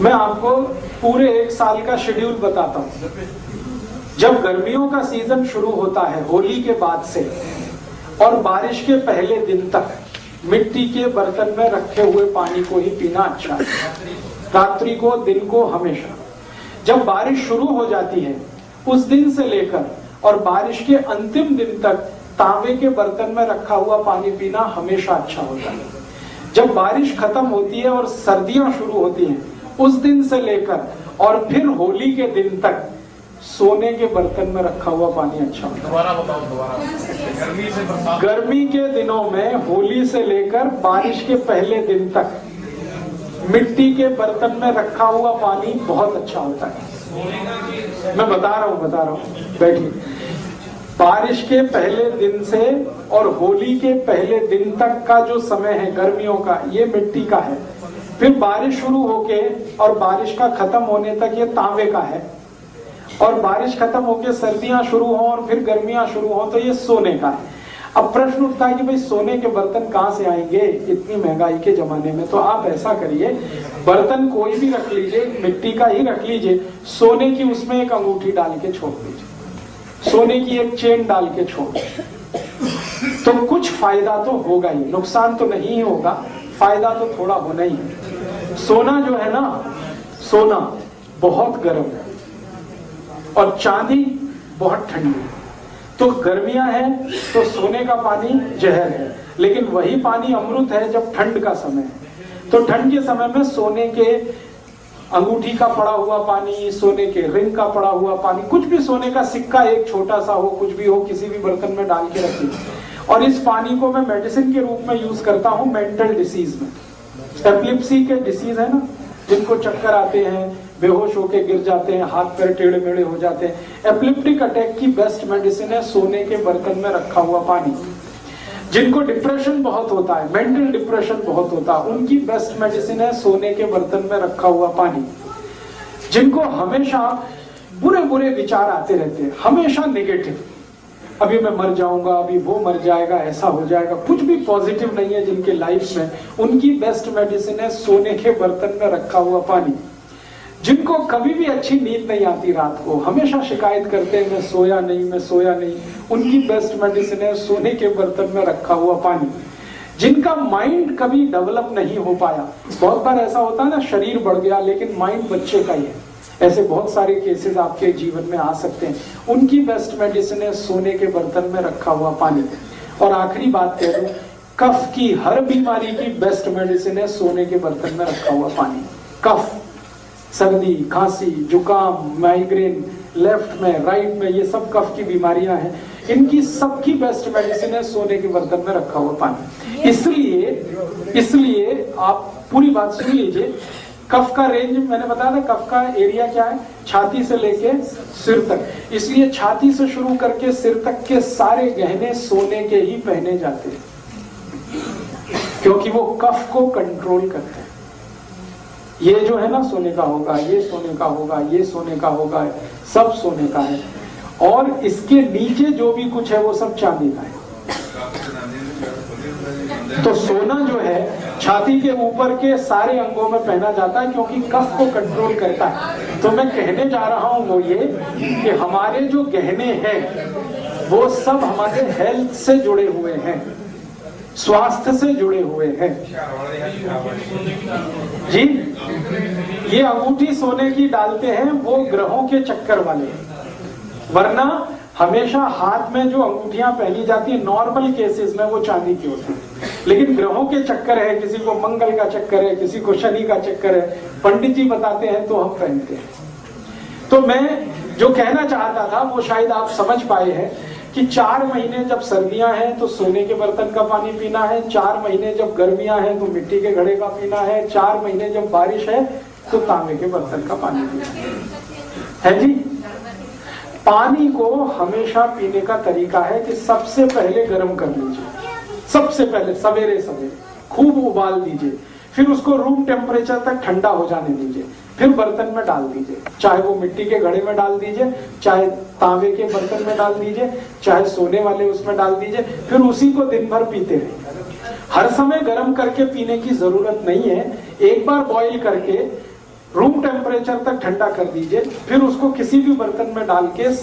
मैं आपको पूरे एक साल का शेड्यूल बताता हूँ। जब गर्मियों का सीजन शुरू होता है होली के बाद से और बारिश के पहले दिन तक मिट्टी के बर्तन में रखे हुए पानी को ही पीना अच्छा है, रात्रि को, दिन को, हमेशा। जब बारिश शुरू हो जाती है उस दिन से लेकर और बारिश के अंतिम दिन तक तांबे के बर्तन में रखा हुआ पानी पीना हमेशा अच्छा होता है। जब बारिश खत्म होती है और सर्दियां शुरू होती हैं उस दिन से लेकर और फिर होली के दिन तक सोने के बर्तन में रखा हुआ पानी अच्छा होता है। दोबारा बताओ, दोबारा। गर्मी के दिनों में होली से लेकर बारिश के पहले दिन तक मिट्टी के बर्तन में रखा हुआ पानी बहुत अच्छा होता है। मैं बता रहा हूँ, बैठिए। बारिश के पहले दिन से और होली के पहले दिन तक का जो समय है गर्मियों का, ये मिट्टी का है। फिर बारिश शुरू होके और बारिश का खत्म होने तक ये तांबे का है, और बारिश खत्म होके सर्दियां शुरू हो और फिर गर्मियां शुरू हो तो ये सोने का है। अब प्रश्न उठता है कि भाई सोने के बर्तन कहाँ से आएंगे इतनी महंगाई के जमाने में? तो आप ऐसा करिए, बर्तन कोई भी रख लीजिए, मिट्टी का ही रख लीजिए, सोने की उसमें एक अंगूठी डाल के छोड़ दीजिए, सोने की एक चेन डाल के छोड़ दीजिए, तो कुछ फायदा तो होगा ही, नुकसान तो नहीं होगा, फायदा तो थोड़ा होना ही है। सोना जो है ना, सोना बहुत गर्म है और चांदी बहुत ठंडी है। तो गर्मियां हैं तो सोने का पानी जहर है, लेकिन वही पानी अमृत है जब ठंड का समय है। तो ठंड के समय में सोने के अंगूठी का पड़ा हुआ पानी, सोने के रिंग का पड़ा हुआ पानी, कुछ भी सोने का सिक्का एक छोटा सा हो, कुछ भी हो, किसी भी बर्तन में डाल के रखिए। और इस पानी को मैं मेडिसिन के रूप में यूज करता हूँ मेंटल डिसीज में। एपिलेप्सी के डिसीज है ना, जिनको चक्कर आते हैं, बेहोश होके गिर जाते हैं, हाथ पैर टेढ़े मेढ़े हो जाते हैं, एपिलेप्टिक अटैक की बेस्ट मेडिसिन है सोने के बर्तन में रखा हुआ पानी। जिनको डिप्रेशन बहुत होता है, मेंटल डिप्रेशन बहुत होता है, उनकी बेस्ट मेडिसिन है सोने के बर्तन में रखा हुआ पानी। जिनको हमेशा बुरे बुरे विचार आते रहते हैं, हमेशा नेगेटिव, अभी मैं मर जाऊंगा, अभी वो मर जाएगा, ऐसा हो जाएगा, कुछ भी पॉजिटिव नहीं है जिनके लाइफ में, उनकी बेस्ट मेडिसिन है सोने के बर्तन में रखा हुआ पानी। जिनको कभी भी अच्छी नींद नहीं आती, रात को हमेशा शिकायत करते हैं मैं सोया नहीं, उनकी बेस्ट मेडिसिन है सोने के बर्तन में रखा हुआ पानी। जिनका माइंड कभी डेवलप नहीं हो पाया, बहुत बार ऐसा होता है ना, शरीर बढ़ गया लेकिन माइंड बच्चे का ही है, ऐसे बहुत सारे केसेस आपके जीवन में आ सकते हैं, उनकी बेस्ट मेडिसिन है सोने के बर्तन में रखा हुआ पानी। और आखिरी बात कह दूं, कफ की हर बीमारी की बेस्ट मेडिसिन है सोने के बर्तन में रखा हुआ पानी। कफ, सर्दी, खांसी, जुकाम, माइग्रेन, लेफ्ट में, राइट में, ये सब कफ की बीमारियां हैं, इनकी सबकी बेस्ट मेडिसिन है सोने के बर्तन में रखा हुआ पानी। इसलिए आप पूरी बात सुन लीजिए। कफ का रेंज मैंने बताया था, कफ का एरिया क्या है, छाती से लेके सिर तक। इसलिए छाती से शुरू करके सिर तक के सारे गहने सोने के ही पहने जाते हैं, क्योंकि वो कफ को कंट्रोल करते हैं। ये जो है ना सोने का होगा, ये सोने का होगा, ये सोने का होगा, सब सोने का है। और इसके नीचे जो भी कुछ है वो सब चांदी का है। तो सोना जो है छाती के ऊपर के सारे अंगों में पहना जाता है, क्योंकि कफ को कंट्रोल करता है। तो मैं कहने जा रहा हूं वो ये कि हमारे जो गहने हैं वो सब हमारे हेल्थ से जुड़े हुए हैं, स्वास्थ्य से जुड़े हुए हैं जी। ये अंगूठी सोने की डालते हैं वो ग्रहों के चक्कर वाले, वरना हमेशा हाथ में जो अंगूठियां पहनी जाती है नॉर्मल केसेस में वो चांदी की होती है, लेकिन ग्रहों के चक्कर है, किसी को मंगल का चक्कर है, किसी को शनि का चक्कर है, पंडित जी बताते हैं तो हम पहनते हैं। तो मैं जो कहना चाहता था वो शायद आप समझ पाए हैं कि 4 महीने जब सर्दियां हैं तो सोने के बर्तन का पानी पीना है, 4 महीने जब गर्मियां हैं तो मिट्टी के घड़े का पीना है, 4 महीने जब बारिश है तो तांबे के बर्तन का पानी पीना है जी। पानी को हमेशा पीने का तरीका है कि सबसे पहले गर्म कर लीजिए, सबसे पहले सवेरे सवेरे खूब उबाल दीजिए, फिर उसको रूम टेम्परेचर तक ठंडा हो जाने दीजिए, फिर बर्तन में डाल दीजिए, चाहे वो मिट्टी के घड़े में डाल दीजिए, चाहे तांबे के बर्तन में डाल दीजिए, चाहे सोने वाले उसमें डाल दीजिए, फिर उसी को दिन भर पीते रहिए। हर समय गर्म करके पीने की जरूरत नहीं है, एक बार बॉईल करके रूम टेम्परेचर तक ठंडा कर दीजिए, फिर उसको किसी भी बर्तन में डाल के